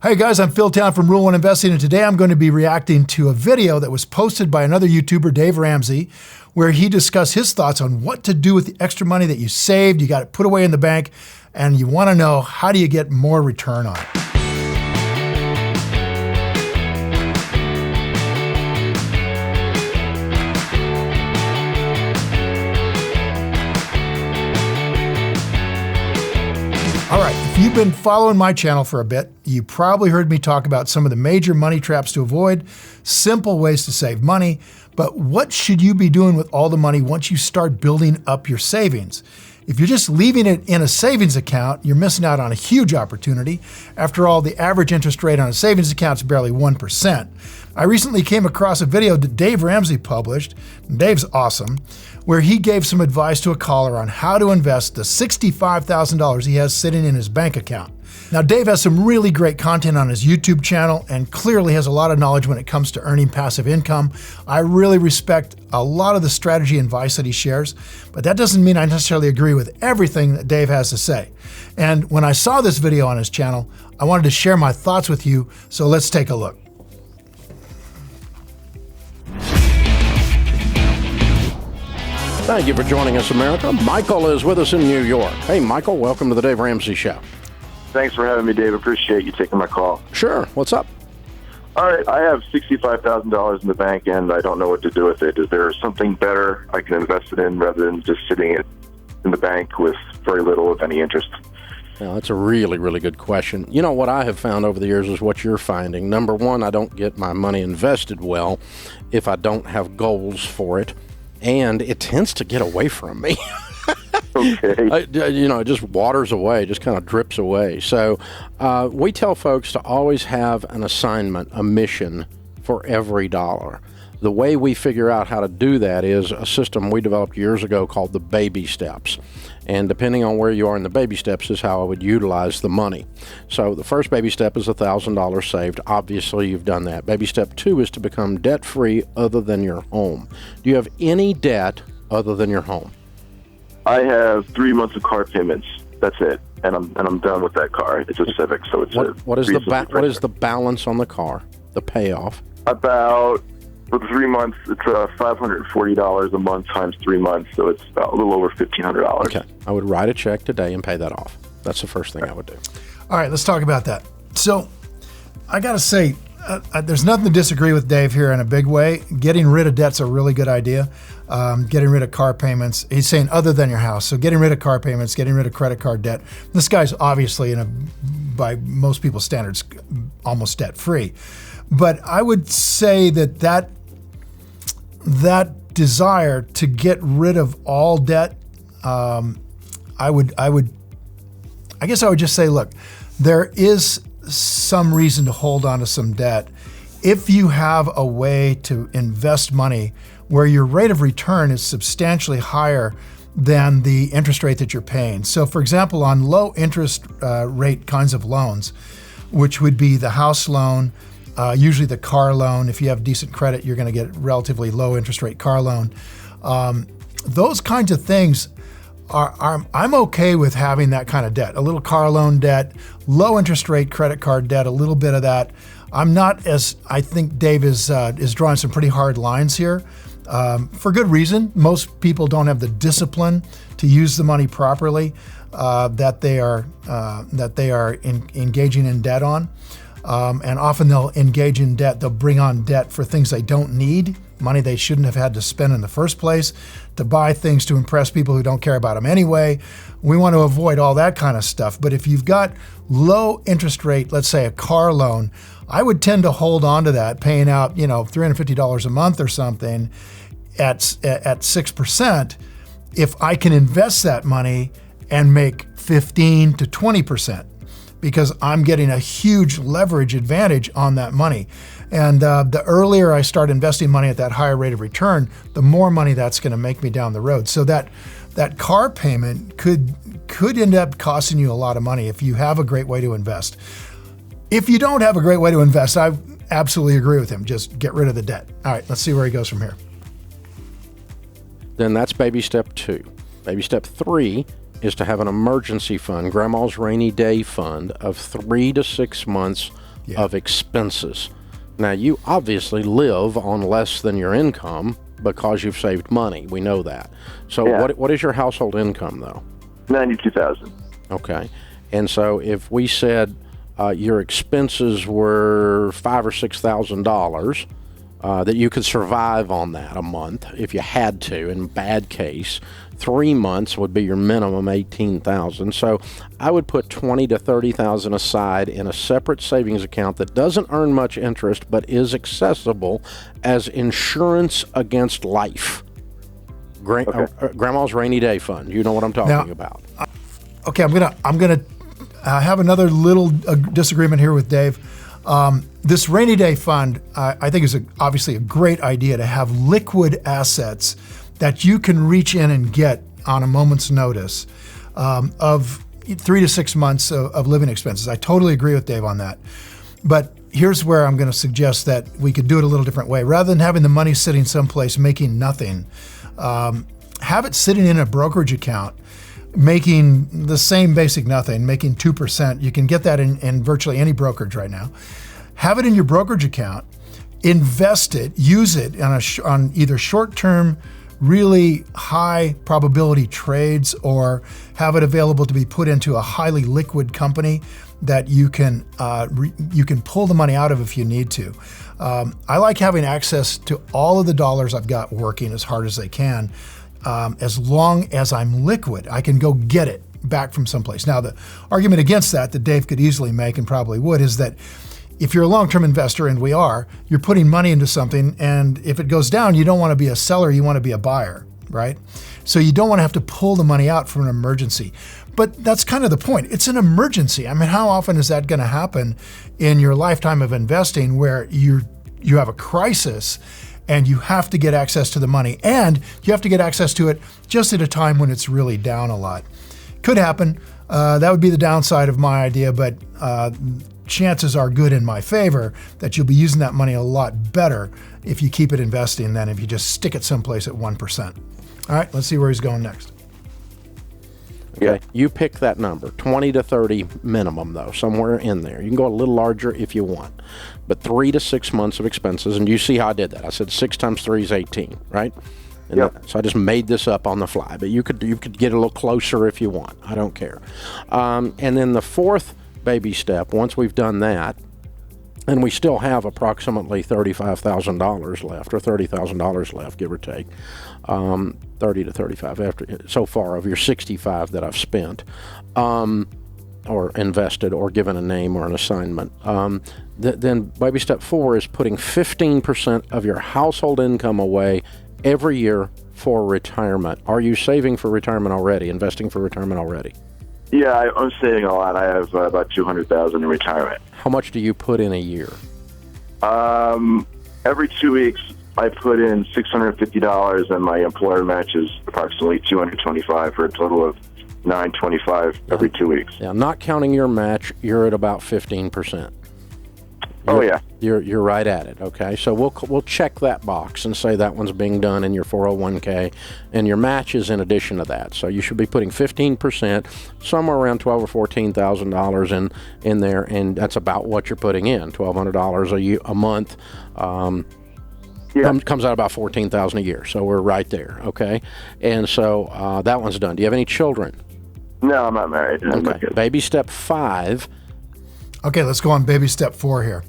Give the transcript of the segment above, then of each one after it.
Hey guys, I'm Phil Town from Rule 1 Investing, and today I'm going to be reacting to a video that was posted by another YouTuber, Dave Ramsey, where he discussed his thoughts on what to do with the extra money that you saved, you got it put away in the bank, and you want to know how do you get more return on it. All right, if you've been following my channel for a bit, you probably heard me talk about some of the major money traps to avoid, simple ways to save money, but what should you be doing with all the money once you start building up your savings? If you're just leaving it in a savings account, you're missing out on a huge opportunity. After all, the average interest rate on a savings account is barely 1%. I recently came across a video that Dave Ramsey published, and Dave's awesome, where he gave some advice to a caller on how to invest the $65,000 he has sitting in his bank account. Now, Dave has some really great content on his YouTube channel and clearly has a lot of knowledge when it comes to earning passive income. I really respect a lot of the strategy and advice that he shares, but that doesn't mean I necessarily agree with everything that Dave has to say. And when I saw this video on his channel, I wanted to share my thoughts with you, so let's take a look. Thank you for joining us, America. Michael is with us in New York. Hey, Michael, welcome to the Dave Ramsey Show. Thanks for having me, Dave. Appreciate you taking my call. Sure. What's up? All right. I have $65,000 in the bank, and I don't know what to do with it. Is there something better I can invest it in rather than just sitting it in the bank with very little, if any, interest? Now, that's a really, really good question. You know, what I have found over the years is what you're finding. Number one, I don't get my money invested well if I don't have goals for it. And it tends to get away from me. Okay. It just waters away, just kind of drips away. So we tell folks to always have an assignment, a mission for every dollar. The way we figure out how to do that is a system we developed years ago called the baby steps. And depending on where you are in the baby steps is how I would utilize the money. So the first baby step is $1,000 saved. Obviously, you've done that. Baby step 2 is to become debt-free other than your home. Do you have any debt other than your home? I have 3 months of car payments. That's it. And I'm done with that car. It's a Civic, so it's what is the balance on the car, the payoff? About, for the 3 months, it's $540 a month times 3 months, so it's about a little over $1,500. Okay. I would write a check today and pay that off. That's the first thing I would do. All right, let's talk about that. So I got to say, there's nothing to disagree with Dave here in a big way. Getting rid of debt's a really good idea. Getting rid of car payments. He's saying other than your house. So getting rid of car payments, getting rid of credit card debt. This guy's obviously, by most people's standards, almost debt-free. But I would say that desire to get rid of all debt, I guess I would just say, look, there is some reason to hold on to some debt if you have a way to invest money where your rate of return is substantially higher than the interest rate that you're paying. So for example, on low interest rate kinds of loans, which would be the house loan, usually the car loan. If you have decent credit, you're going to get relatively low interest rate car loan. Those kinds of things I'm okay with having that kind of debt, a little car loan debt, low interest rate credit card debt, a little bit of that. I'm not as, I think Dave is drawing some pretty hard lines here for good reason. Most people don't have the discipline to use the money properly that they are engaging in debt on. And often they'll engage in debt, they'll bring on debt for things they don't need, money they shouldn't have had to spend in the first place, to buy things to impress people who don't care about them anyway. We want to avoid all that kind of stuff. But if you've got low interest rate, let's say a car loan, I would tend to hold on to that, paying out, $350 a month or something at 6%, if I can invest that money and make 15 to 20%. Because I'm getting a huge leverage advantage on that money. And the earlier I start investing money at that higher rate of return, the more money that's going to make me down the road. So that car payment could end up costing you a lot of money if you have a great way to invest. If you don't have a great way to invest, I absolutely agree with him. Just get rid of the debt. All right, let's see where he goes from here. Then that's baby step 2. Baby step 3 is to have an emergency fund, grandma's rainy day fund of 3 to 6 months of expenses. Now, you obviously live on less than your income because you've saved money. We know that. So what is your household income, though? $92,000. Okay. And so if we said your expenses were $5,000 or $6,000, that you could survive on that a month if you had to, in bad case. 3 months would be your minimum, $18,000. So I would put $20,000 to $30,000 aside in a separate savings account that doesn't earn much interest but is accessible as insurance against life. Grandma's rainy day fund. You know what I'm talking about. Okay, I'm gonna have another little disagreement here with Dave. This rainy day fund, I think, is obviously a great idea to have liquid assets that you can reach in and get on a moment's notice of 3 to 6 months of living expenses. I totally agree with Dave on that. But here's where I'm going to suggest that we could do it a little different way. Rather than having the money sitting someplace making nothing, have it sitting in a brokerage account making the same basic nothing, making 2%. You can get that in virtually any brokerage right now. Have it in your brokerage account, invest it, use it on either short-term, really high probability trades, or have it available to be put into a highly liquid company that you can pull the money out of if you need to. I like having access to all of the dollars I've got working as hard as they can. As long as I'm liquid, I can go get it back from someplace. Now, the argument against that Dave could easily make, and probably would, is that if you're a long-term investor, and we are, you're putting money into something, and if it goes down, you don't want to be a seller, you want to be a buyer, right? So you don't want to have to pull the money out for an emergency. But that's kind of the point. It's an emergency. I mean, how often is that going to happen in your lifetime of investing where you have a crisis and you have to get access to the money, and you have to get access to it just at a time when it's really down a lot? Could happen. That would be the downside of my idea, but chances are good in my favor that you'll be using that money a lot better if you keep it investing than if you just stick it someplace at 1%. All right, let's see where he's going next. Okay, you pick that number, 20 to 30 minimum, though, somewhere in there. You can go a little larger if you want, but 3 to 6 months of expenses, and you see how I did that. I said 6 times 3 is 18, right? And so I just made this up on the fly, but you could get a little closer if you want. I don't care. And then the fourth baby step, once we've done that, and we still have approximately $35,000 left, or $30,000 left, give or take, 30 to 35 after so far of your 65 that I've spent, or invested, or given a name or an assignment. Then baby step 4 is putting 15% of your household income away every year for retirement. Are you saving for retirement already, investing for retirement already? Yeah, I'm saving a lot. I have about $200,000 in retirement. How much do you put in a year? Every 2 weeks, I put in $650, and my employer matches approximately $225 for a total of $925 every 2 weeks. Yeah, not counting your match, you're at about 15%. You're right at it. Okay, so we'll check that box and say that one's being done in your 401k, and your match is in addition to that. So you should be putting 15%, somewhere around $12,000 or $14,000 in there, and that's about what you're putting in, $1,200 a month. Comes out about $14,000 a year. So we're right there. Okay, and so that one's done. Do you have any children? No, I'm not married. Okay. Baby step 5. Okay, let's go on baby step 4 here.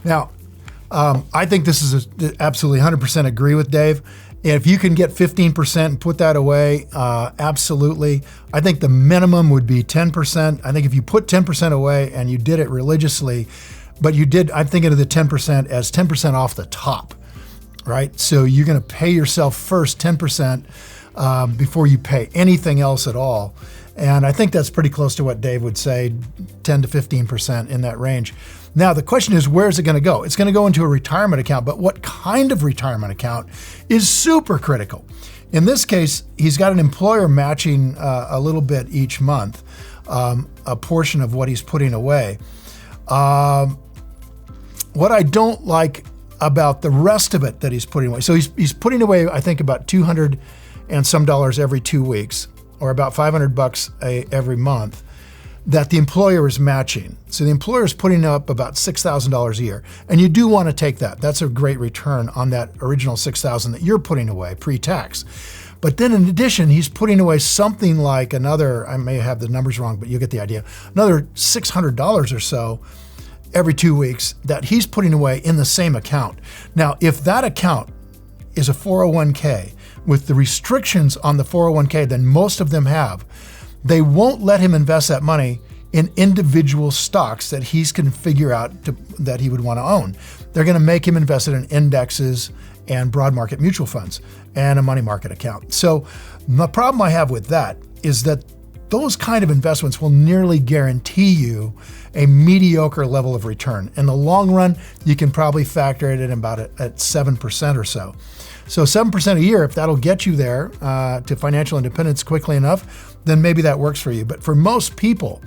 Now, I think this is absolutely 100% agree with Dave. If you can get 15% and put that away, absolutely. I think the minimum would be 10%. I think if you put 10% away and you did it religiously, but I'm thinking of the 10% as 10% off the top, right? So you're going to pay yourself first 10% before you pay anything else at all. And I think that's pretty close to what Dave would say, 10 to 15% in that range. Now, the question is, where's it going to go? It's going to go into a retirement account, but what kind of retirement account is super critical? In this case, he's got an employer matching a little bit each month, a portion of what he's putting away. What I don't like about the rest of it that he's putting away, so he's putting away, I think, about $200 and some every 2 weeks, or about $500 every month. that the employer is matching. So the employer is putting up about $6,000 a year, and you do want to take that. That's a great return on that original $6,000 that you're putting away pre-tax. But then in addition, he's putting away something like another, I may have the numbers wrong, but you get the idea, another $600 or so every 2 weeks that he's putting away in the same account. Now, if that account is a 401k with the restrictions on the 401k that most of them have, they won't let him invest that money in individual stocks that he's can figure out that he would want to own. They're going to make him invest it in indexes and broad market mutual funds and a money market account. So the problem I have with that is that those kind of investments will nearly guarantee you a mediocre level of return. In the long run, you can probably factor it in about at 7% or so. So 7% a year, if that'll get you there to financial independence quickly enough, then maybe that works for you. But for most people,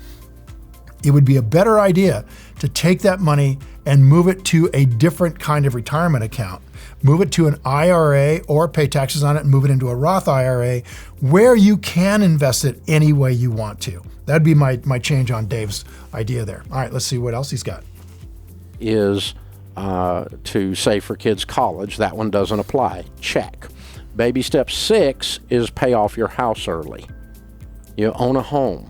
it would be a better idea to take that money and move it to a different kind of retirement account. Move it to an IRA or pay taxes on it and move it into a Roth IRA where you can invest it any way you want to. That'd be my change on Dave's idea there. All right, let's see what else he's got. Is to save for kids' college. That one doesn't apply. Check. Baby step 6 is pay off your house early. You own a home.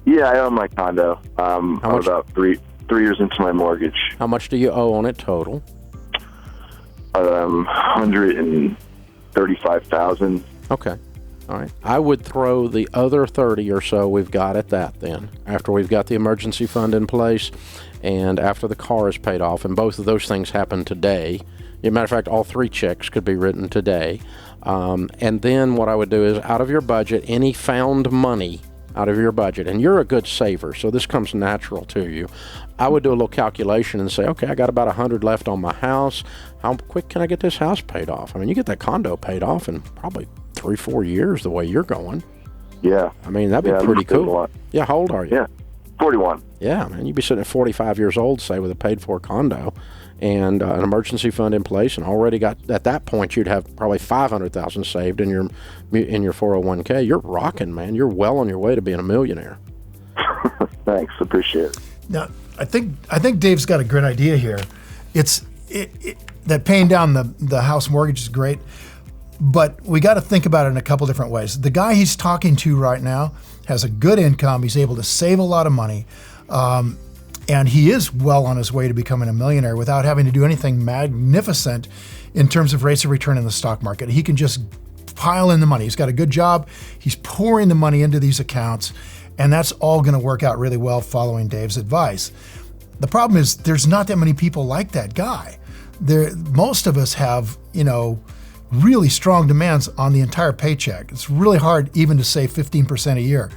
Yeah, I own my condo. I'm about three years into my mortgage. How much do you owe on it total? $135,000. Okay. All right. I would throw the other 30 or so we've got at that then, after we've got the emergency fund in place and after the car is paid off, and both of those things happen today. As a matter of fact, all 3 checks could be written today. And then what I would do is out of your budget, any found money out of your budget, and you're a good saver, so this comes natural to you. I would do a little calculation and say, okay, I got about 100 left on my house. How quick can I get this house paid off? I mean, you get that condo paid off in probably 3-4 years the way you're going. Yeah. I mean, that'd be pretty cool. Yeah, how old are you? Yeah, 41. Yeah, man, you'd be sitting at 45 years old, say, with a paid-for condo and an emergency fund in place, and already got, at that point, you'd have probably $500,000 saved in your 401k. You're rocking, man. You're well on your way to being a millionaire. Thanks, appreciate it. Now, I think Dave's got a great idea here. That paying down the house mortgage is great, but we got to think about it in a couple different ways. The guy he's talking to right now has a good income. He's able to save a lot of money. And he is well on his way to becoming a millionaire without having to do anything magnificent in terms of rates of return in the stock market. He can just pile in the money. He's got a good job. He's pouring the money into these accounts, and that's all going to work out really well following Dave's advice. The problem is there's not that many people like that guy. Most of us have, really strong demands on the entire paycheck. It's really hard even to save 15% a year.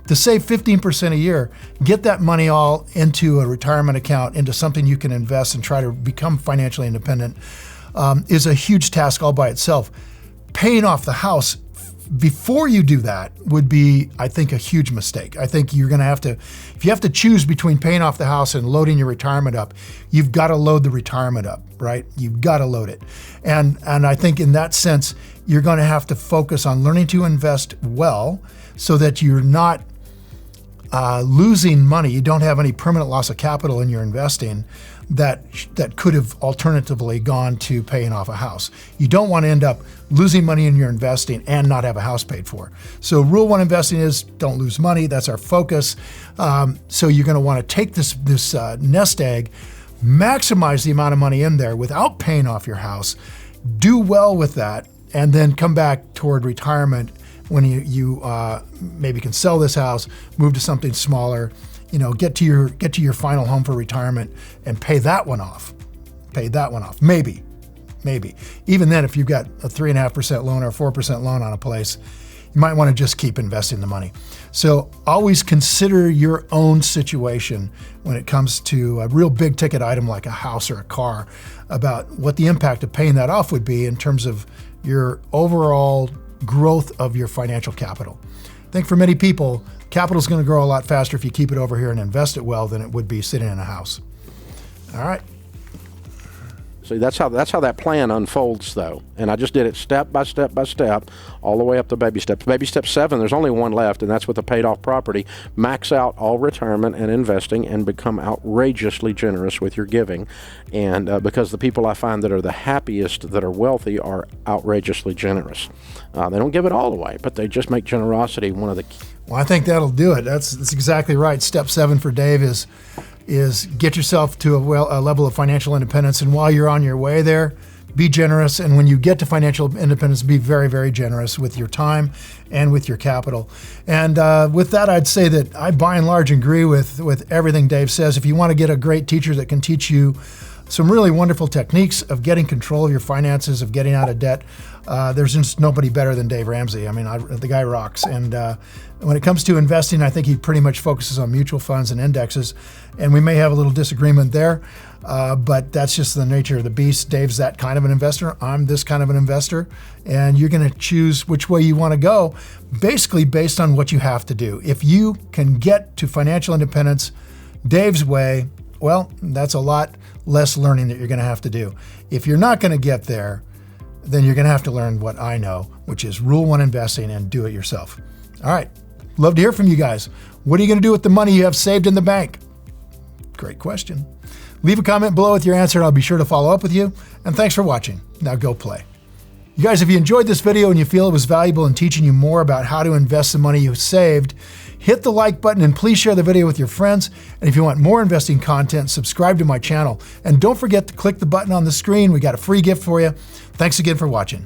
To save 15% a year, get that money all into a retirement account, into something you can invest and try to become financially independent, is a huge task all by itself. Paying off the house before you do that would be, I think, a huge mistake. I think you're going to have to, if you have to choose between paying off the house and loading your retirement up, you've got to load the retirement up, right? You've got to load it. And I think in that sense, you're going to have to focus on learning to invest well so that you're not losing money. You don't have any permanent loss of capital in your investing that could have alternatively gone to paying off a house. You don't want to end up losing money in your investing and not have a house paid for. So rule 1 investing is don't lose money. That's our focus. So you're going to want to take this nest egg, maximize the amount of money in there without paying off your house, do well with that, and then come back toward retirement when you maybe can sell this house, move to something smaller, get to your final home for retirement and pay that one off. Maybe. Even then, if you've got a 3.5% loan or a 4% loan on a place, you might want to just keep investing the money. So always consider your own situation when it comes to a real big ticket item like a house or a car, about what the impact of paying that off would be in terms of your overall growth of your financial capital. I think for many people, capital is going to grow a lot faster if you keep it over here and invest it well than it would be sitting in a house. All right. See, that's how that plan unfolds, though. And I just did it step by step by step, all the way up to baby steps. Baby step 7, there's only one left, and that's with a paid-off property. Max out all retirement and investing and become outrageously generous with your giving. And because the people I find that are the happiest, that are wealthy, are outrageously generous. They don't give it all away, but they just make generosity one of the key. Well, I think that'll do it. That's exactly right. Step 7 for Dave is get yourself to a level of financial independence, and while you're on your way there, be generous. And when you get to financial independence, be very, very generous with your time and with your capital. And with that, I'd say that I, by and large, agree with everything Dave says. If you want to get a great teacher that can teach you some really wonderful techniques of getting control of your finances, of getting out of debt, there's just nobody better than Dave Ramsey. I mean, the guy rocks. And when it comes to investing, I think he pretty much focuses on mutual funds and indexes. And we may have a little disagreement there, but that's just the nature of the beast. Dave's that kind of an investor. I'm this kind of an investor. And you're going to choose which way you want to go, basically based on what you have to do. If you can get to financial independence Dave's way, well, that's a lot less learning that you're going to have to do. If you're not going to get there, then you're going to have to learn what I know, which is Rule 1 investing, and do it yourself. All right. Love to hear from you guys. What are you going to do with the money you have saved in the bank? Great question. Leave a comment below with your answer, and I'll be sure to follow up with you. And thanks for watching. Now go play. You guys, if you enjoyed this video and you feel it was valuable in teaching you more about how to invest the money you've saved, hit the like button and please share the video with your friends. And if you want more investing content, subscribe to my channel. And don't forget to click the button on the screen. We got a free gift for you. Thanks again for watching.